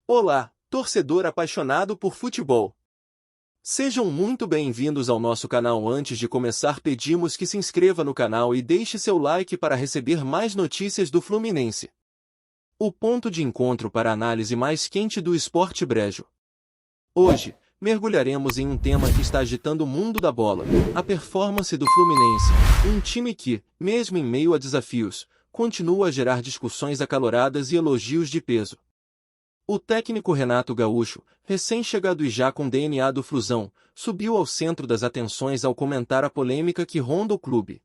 Olá, torcedor apaixonado por futebol. Sejam muito bem-vindos ao nosso canal. Antes de começar, pedimos que se inscreva no canal e deixe seu like para receber mais notícias do Fluminense. O ponto de encontro para a análise mais quente do esporte brejo. Hoje, mergulharemos em um tema que está agitando o mundo da bola, a performance do Fluminense, um time que, mesmo em meio a desafios, continua a gerar discussões acaloradas e elogios de peso. O técnico Renato Gaúcho, recém-chegado e já com DNA do Flusão, subiu ao centro das atenções ao comentar a polêmica que ronda o clube.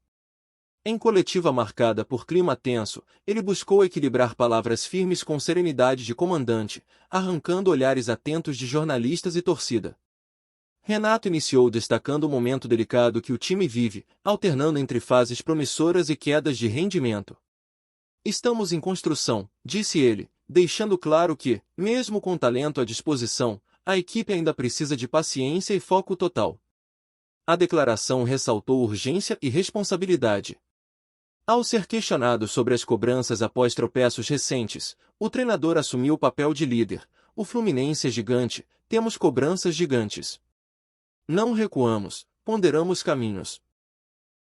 Em coletiva marcada por clima tenso, ele buscou equilibrar palavras firmes com serenidade de comandante, arrancando olhares atentos de jornalistas e torcida. Renato iniciou destacando o momento delicado que o time vive, alternando entre fases promissoras e quedas de rendimento. "Estamos em construção", disse ele, deixando claro que, mesmo com talento à disposição, a equipe ainda precisa de paciência e foco total. A declaração ressaltou urgência e responsabilidade. Ao ser questionado sobre as cobranças após tropeços recentes, o treinador assumiu o papel de líder. "O Fluminense é gigante, temos cobranças gigantes. Não recuamos, ponderamos caminhos."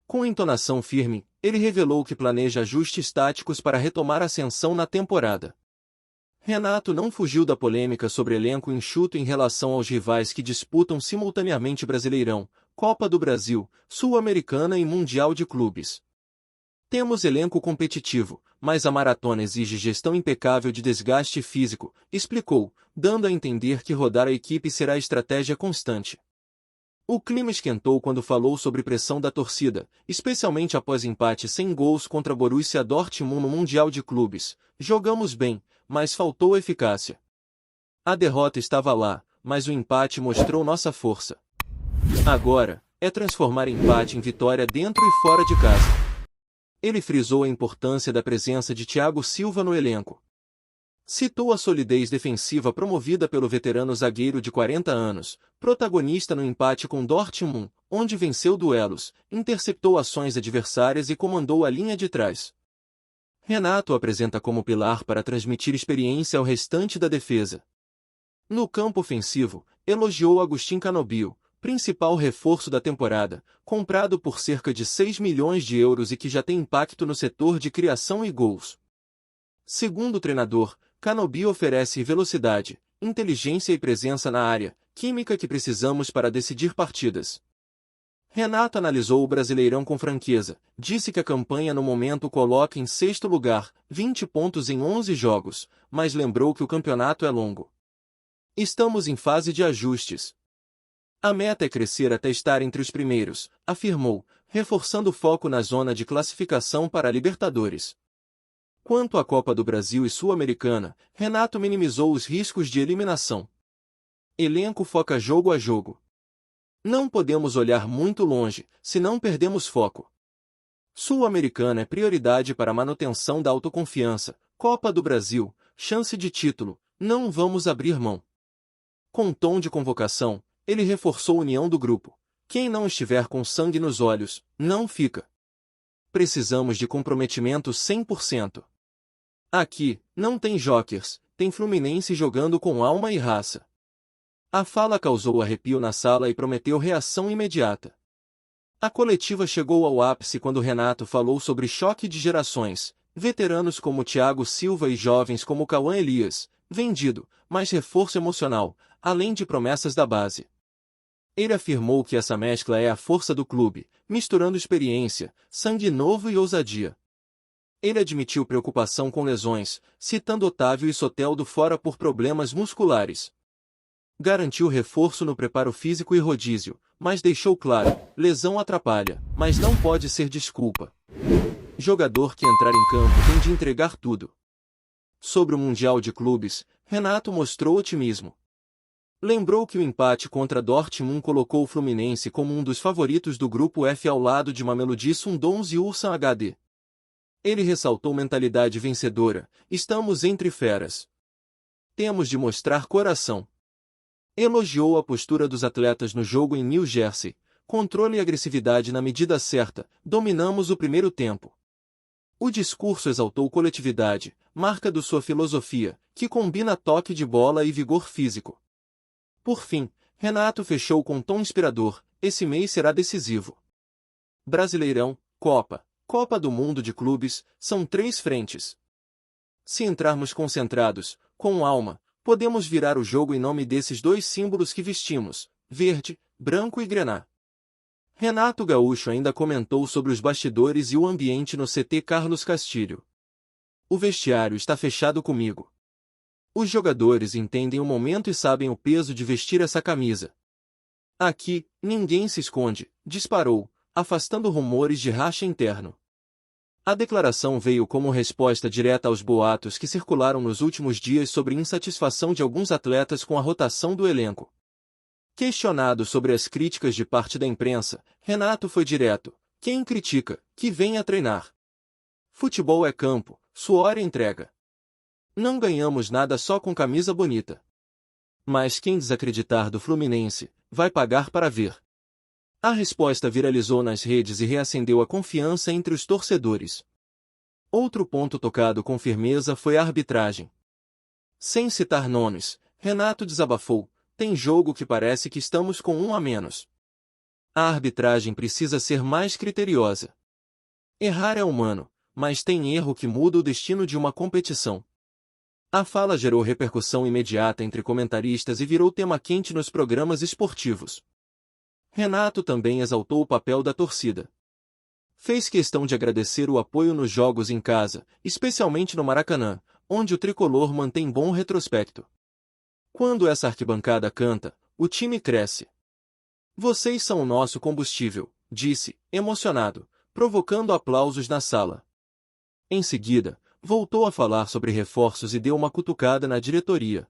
Com entonação firme, ele revelou que planeja ajustes táticos para retomar a ascensão na temporada. Renato não fugiu da polêmica sobre elenco enxuto em relação aos rivais que disputam simultaneamente Brasileirão, Copa do Brasil, Sul-Americana e Mundial de Clubes. "Temos elenco competitivo, mas a maratona exige gestão impecável de desgaste físico", explicou, dando a entender que rodar a equipe será estratégia constante. O clima esquentou quando falou sobre pressão da torcida, especialmente após empate sem gols contra Borussia Dortmund no Mundial de Clubes. "Jogamos bem, mas faltou eficácia. A derrota estava lá, mas o empate mostrou nossa força. Agora, é transformar empate em vitória dentro e fora de casa." Ele frisou a importância da presença de Thiago Silva no elenco. Citou a solidez defensiva promovida pelo veterano zagueiro de 40 anos, protagonista no empate com Dortmund, onde venceu duelos, interceptou ações adversárias e comandou a linha de trás. Renato apresenta como pilar para transmitir experiência ao restante da defesa. No campo ofensivo, elogiou Agustín Canobio, principal reforço da temporada, comprado por cerca de 6 milhões de euros e que já tem impacto no setor de criação e gols. Segundo o treinador, Canobio oferece velocidade, inteligência e presença na área, química que precisamos para decidir partidas. Renato analisou o Brasileirão com franqueza, disse que a campanha no momento o coloca em 6º lugar, 20 pontos em 11 jogos, mas lembrou que o campeonato é longo. "Estamos em fase de ajustes. A meta é crescer até estar entre os primeiros", afirmou, reforçando o foco na zona de classificação para a Libertadores. Quanto à Copa do Brasil e Sul-Americana, Renato minimizou os riscos de eliminação. "Elenco foca jogo a jogo. Não podemos olhar muito longe, senão perdemos foco. Sul-Americana é prioridade para a manutenção da autoconfiança. Copa do Brasil, chance de título, não vamos abrir mão." Com tom de convocação, ele reforçou a união do grupo. "Quem não estiver com sangue nos olhos, não fica. Precisamos de comprometimento 100%. Aqui, não tem jokers, tem Fluminense jogando com alma e raça." A fala causou arrepio na sala e prometeu reação imediata. A coletiva chegou ao ápice quando Renato falou sobre choque de gerações, veteranos como Thiago Silva e jovens como Cauã Elias, vendido, mas reforço emocional, além de promessas da base. Ele afirmou que essa mescla é a força do clube, misturando experiência, sangue novo e ousadia. Ele admitiu preocupação com lesões, citando Otávio e Soteldo fora por problemas musculares. Garantiu reforço no preparo físico e rodízio, mas deixou claro, lesão atrapalha, mas não pode ser desculpa. Jogador que entrar em campo tem de entregar tudo. Sobre o Mundial de Clubes, Renato mostrou otimismo. Lembrou que o empate contra Dortmund colocou o Fluminense como um dos favoritos do Grupo F ao lado de Mamelodi Sundowns e Ulsan HD. Ele ressaltou mentalidade vencedora: "Estamos entre feras. Temos de mostrar coração." Elogiou a postura dos atletas no jogo em New Jersey. "Controle e agressividade na medida certa, dominamos o primeiro tempo." O discurso exaltou coletividade, marca de sua filosofia, que combina toque de bola e vigor físico. Por fim, Renato fechou com um tom inspirador: esse mês será decisivo. Brasileirão, Copa do Mundo de Clubes, são 3 frentes. Se entrarmos concentrados, com alma, podemos virar o jogo em nome desses 2 símbolos que vestimos, verde, branco e grená. Renato Gaúcho ainda comentou sobre os bastidores e o ambiente no CT Carlos Castilho. O vestiário está fechado comigo. Os jogadores entendem o momento e sabem o peso de vestir essa camisa. Aqui, ninguém se esconde, disparou, afastando rumores de racha interno. A declaração veio como resposta direta aos boatos que circularam nos últimos dias sobre insatisfação de alguns atletas com a rotação do elenco. Questionado sobre as críticas de parte da imprensa, Renato foi direto: quem critica, que venha treinar. Futebol é campo, suor e entrega. Não ganhamos nada só com camisa bonita. Mas quem desacreditar do Fluminense, vai pagar para ver. A resposta viralizou nas redes e reacendeu a confiança entre os torcedores. Outro ponto tocado com firmeza foi a arbitragem. Sem citar nomes, Renato desabafou: tem jogo que parece que estamos com 1 a menos. A arbitragem precisa ser mais criteriosa. Errar é humano, mas tem erro que muda o destino de uma competição. A fala gerou repercussão imediata entre comentaristas e virou tema quente nos programas esportivos. Renato também exaltou o papel da torcida. Fez questão de agradecer o apoio nos jogos em casa, especialmente no Maracanã, onde o tricolor mantém bom retrospecto. Quando essa arquibancada canta, o time cresce. Vocês são o nosso combustível, disse, emocionado, provocando aplausos na sala. Em seguida, voltou a falar sobre reforços e deu uma cutucada na diretoria.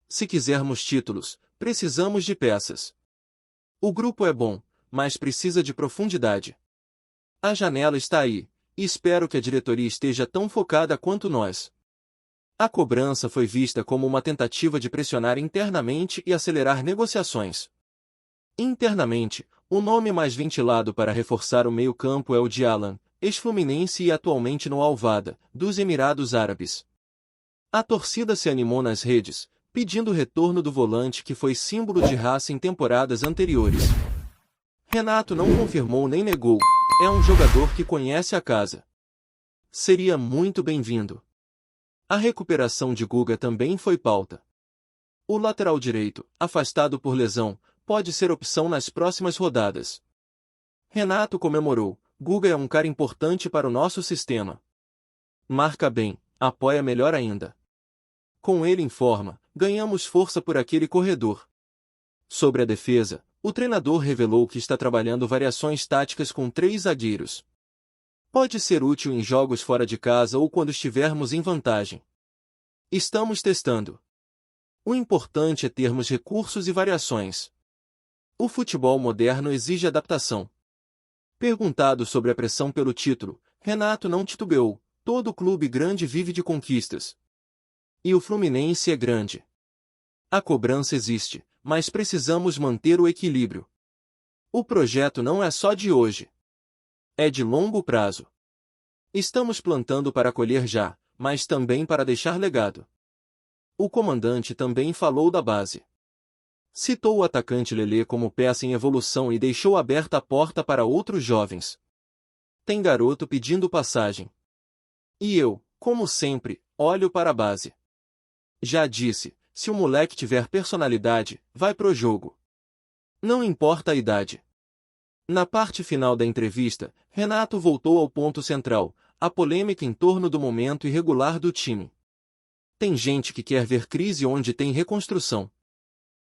Se quisermos títulos, precisamos de peças. O grupo é bom, mas precisa de profundidade. A janela está aí, e espero que a diretoria esteja tão focada quanto nós. A cobrança foi vista como uma tentativa de pressionar internamente e acelerar negociações. Internamente, o nome mais ventilado para reforçar o meio-campo é o de Alan, ex-Fluminense e atualmente no Al-Wahda, dos Emirados Árabes. A torcida se animou nas redes, pedindo o retorno do volante que foi símbolo de raça em temporadas anteriores. Renato não confirmou nem negou: é um jogador que conhece a casa. Seria muito bem-vindo. A recuperação de Guga também foi pauta. O lateral direito, afastado por lesão, pode ser opção nas próximas rodadas. Renato comemorou: Guga é um cara importante para o nosso sistema. Marca bem, apoia melhor ainda. Com ele em forma, ganhamos força por aquele corredor. Sobre a defesa, o treinador revelou que está trabalhando variações táticas com 3 zagueiros. Pode ser útil em jogos fora de casa ou quando estivermos em vantagem. Estamos testando. O importante é termos recursos e variações. O futebol moderno exige adaptação. Perguntado sobre a pressão pelo título, Renato não titubeou: todo clube grande vive de conquistas. E o Fluminense é grande. A cobrança existe, mas precisamos manter o equilíbrio. O projeto não é só de hoje. É de longo prazo. Estamos plantando para colher já, mas também para deixar legado. O comandante também falou da base. Citou o atacante Lelê como peça em evolução e deixou aberta a porta para outros jovens. Tem garoto pedindo passagem. E eu, como sempre, olho para a base. Já disse, se o moleque tiver personalidade, vai pro jogo. Não importa a idade. Na parte final da entrevista, Renato voltou ao ponto central, a polêmica em torno do momento irregular do time. Tem gente que quer ver crise onde tem reconstrução.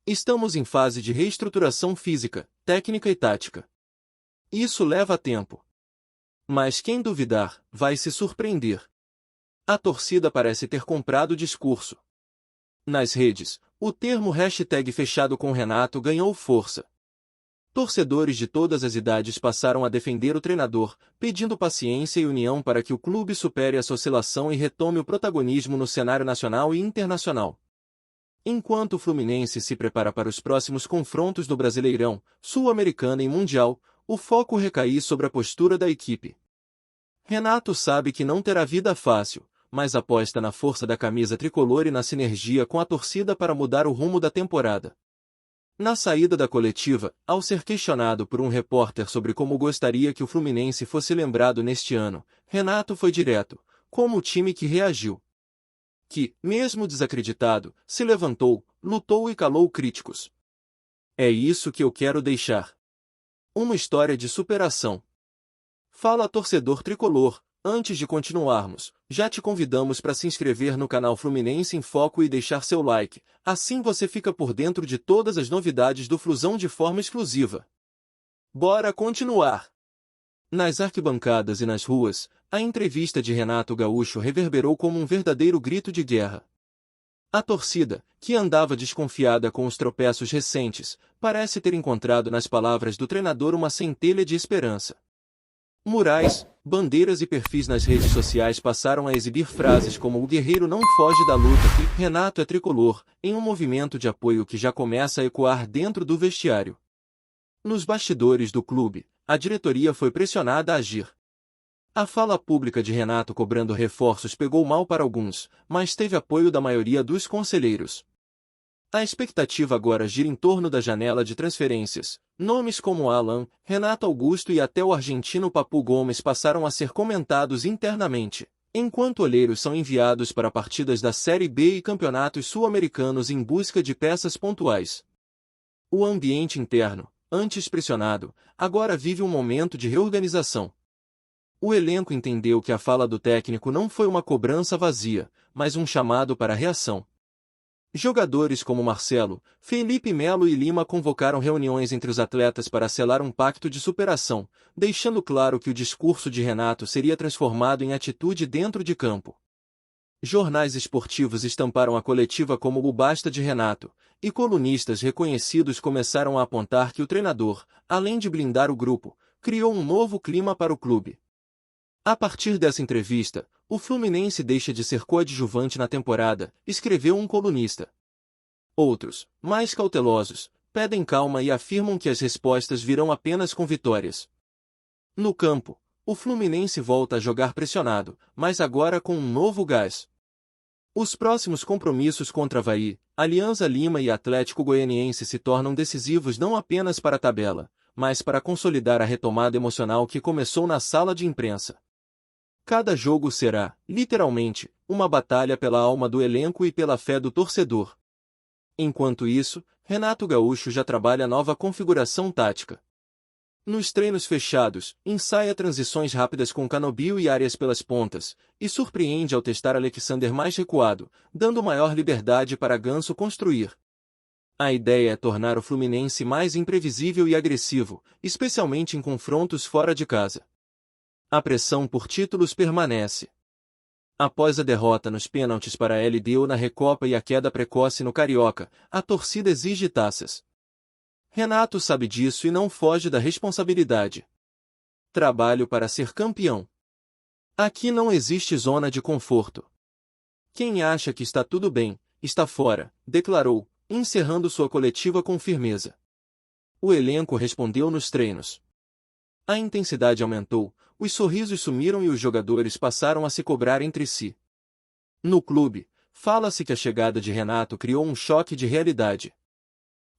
Estamos em fase de reestruturação física, técnica e tática. Isso leva tempo. Mas quem duvidar, vai se surpreender. A torcida parece ter comprado o discurso. Nas redes, o termo #fechado com Renato ganhou força. Torcedores de todas as idades passaram a defender o treinador, pedindo paciência e união para que o clube supere essa oscilação e retome o protagonismo no cenário nacional e internacional. Enquanto o Fluminense se prepara para os próximos confrontos do Brasileirão, Sul-Americana e Mundial, o foco recai sobre a postura da equipe. Renato sabe que não terá vida fácil, mas aposta na força da camisa tricolor e na sinergia com a torcida para mudar o rumo da temporada. Na saída da coletiva, ao ser questionado por um repórter sobre como gostaria que o Fluminense fosse lembrado neste ano, Renato foi direto, como o time que reagiu. Que, mesmo desacreditado, se levantou, lutou e calou críticos. É isso que eu quero deixar. Uma história de superação. Fala torcedor tricolor, antes de continuarmos, já te convidamos para se inscrever no canal Fluminense em Foco e deixar seu like, assim você fica por dentro de todas as novidades do Flusão de forma exclusiva. Bora continuar! Nas arquibancadas e nas ruas, a entrevista de Renato Gaúcho reverberou como um verdadeiro grito de guerra. A torcida, que andava desconfiada com os tropeços recentes, parece ter encontrado nas palavras do treinador uma centelha de esperança. Murais, bandeiras e perfis nas redes sociais passaram a exibir frases como "O guerreiro não foge da luta" e "Renato é tricolor", em um movimento de apoio que já começa a ecoar dentro do vestiário. Nos bastidores do clube, a diretoria foi pressionada a agir. A fala pública de Renato cobrando reforços pegou mal para alguns, mas teve apoio da maioria dos conselheiros. A expectativa agora gira em torno da janela de transferências. Nomes como Alan, Renato Augusto e até o argentino Papu Gomes passaram a ser comentados internamente, enquanto olheiros são enviados para partidas da Série B e campeonatos sul-americanos em busca de peças pontuais. O ambiente interno, antes pressionado, agora vive um momento de reorganização. O elenco entendeu que a fala do técnico não foi uma cobrança vazia, mas um chamado para a reação. Jogadores como Marcelo, Felipe Melo e Lima convocaram reuniões entre os atletas para selar um pacto de superação, deixando claro que o discurso de Renato seria transformado em atitude dentro de campo. Jornais esportivos estamparam a coletiva como o basta de Renato, e colunistas reconhecidos começaram a apontar que o treinador, além de blindar o grupo, criou um novo clima para o clube. A partir dessa entrevista, o Fluminense deixa de ser coadjuvante na temporada, escreveu um colunista. Outros, mais cautelosos, pedem calma e afirmam que as respostas virão apenas com vitórias. No campo, o Fluminense volta a jogar pressionado, mas agora com um novo gás. Os próximos compromissos contra Avaí, Alianza Lima e Atlético Goianiense se tornam decisivos não apenas para a tabela, mas para consolidar a retomada emocional que começou na sala de imprensa. Cada jogo será, literalmente, uma batalha pela alma do elenco e pela fé do torcedor. Enquanto isso, Renato Gaúcho já trabalha nova configuração tática. Nos treinos fechados, ensaia transições rápidas com Canobio e Arias pelas pontas, e surpreende ao testar Alexander mais recuado, dando maior liberdade para Ganso construir. A ideia é tornar o Fluminense mais imprevisível e agressivo, especialmente em confrontos fora de casa. A pressão por títulos permanece. Após a derrota nos pênaltis para a LDU na Recopa e a queda precoce no Carioca, a torcida exige taças. Renato sabe disso e não foge da responsabilidade. Trabalho para ser campeão. Aqui não existe zona de conforto. Quem acha que está tudo bem, está fora, declarou, encerrando sua coletiva com firmeza. O elenco respondeu nos treinos. A intensidade aumentou, os sorrisos sumiram e os jogadores passaram a se cobrar entre si. No clube, fala-se que a chegada de Renato criou um choque de realidade.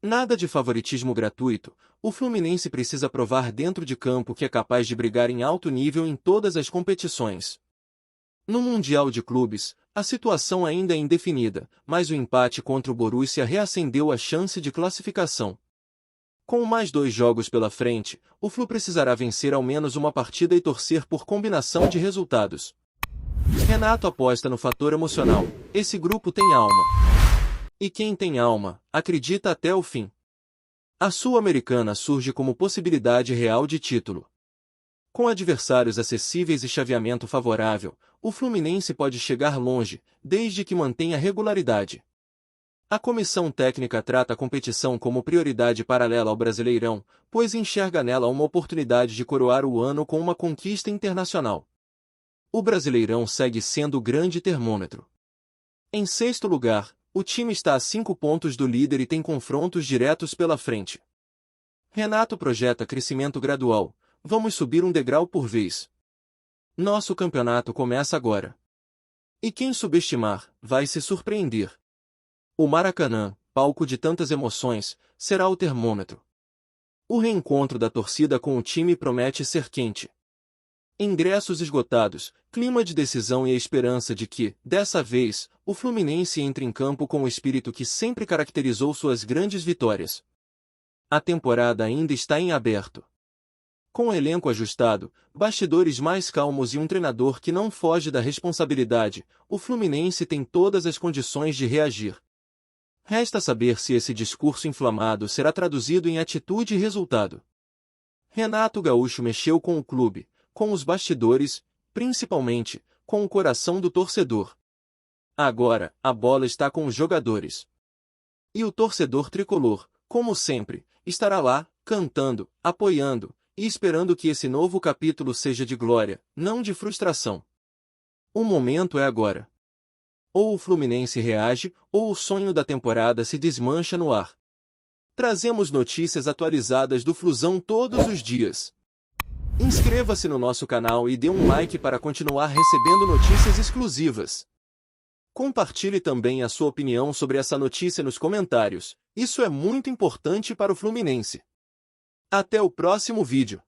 Nada de favoritismo gratuito, o Fluminense precisa provar dentro de campo que é capaz de brigar em alto nível em todas as competições. No Mundial de Clubes, a situação ainda é indefinida, mas o empate contra o Borussia reacendeu a chance de classificação. Com mais 2 jogos pela frente, o Flu precisará vencer ao menos uma partida e torcer por combinação de resultados. Renato aposta no fator emocional. Esse grupo tem alma. E quem tem alma, acredita até o fim. A Sul-Americana surge como possibilidade real de título. Com adversários acessíveis e chaveamento favorável, o Fluminense pode chegar longe, desde que mantenha regularidade. A comissão técnica trata a competição como prioridade paralela ao Brasileirão, pois enxerga nela uma oportunidade de coroar o ano com uma conquista internacional. O Brasileirão segue sendo o grande termômetro. Em 6º lugar, o time está a 5 pontos do líder e tem confrontos diretos pela frente. Renato projeta crescimento gradual, vamos subir um degrau por vez. Nosso campeonato começa agora. E quem subestimar, vai se surpreender. O Maracanã, palco de tantas emoções, será o termômetro. O reencontro da torcida com o time promete ser quente. Ingressos esgotados, clima de decisão e a esperança de que, dessa vez, o Fluminense entre em campo com o espírito que sempre caracterizou suas grandes vitórias. A temporada ainda está em aberto. Com o elenco ajustado, bastidores mais calmos e um treinador que não foge da responsabilidade, o Fluminense tem todas as condições de reagir. Resta saber se esse discurso inflamado será traduzido em atitude e resultado. Renato Gaúcho mexeu com o clube, com os bastidores, principalmente, com o coração do torcedor. Agora, a bola está com os jogadores. E o torcedor tricolor, como sempre, estará lá, cantando, apoiando, e esperando que esse novo capítulo seja de glória, não de frustração. O momento é agora. Ou o Fluminense reage, ou o sonho da temporada se desmancha no ar. Trazemos notícias atualizadas do Flusão todos os dias. Inscreva-se no nosso canal e dê um like para continuar recebendo notícias exclusivas. Compartilhe também a sua opinião sobre essa notícia nos comentários, isso é muito importante para o Fluminense. Até o próximo vídeo.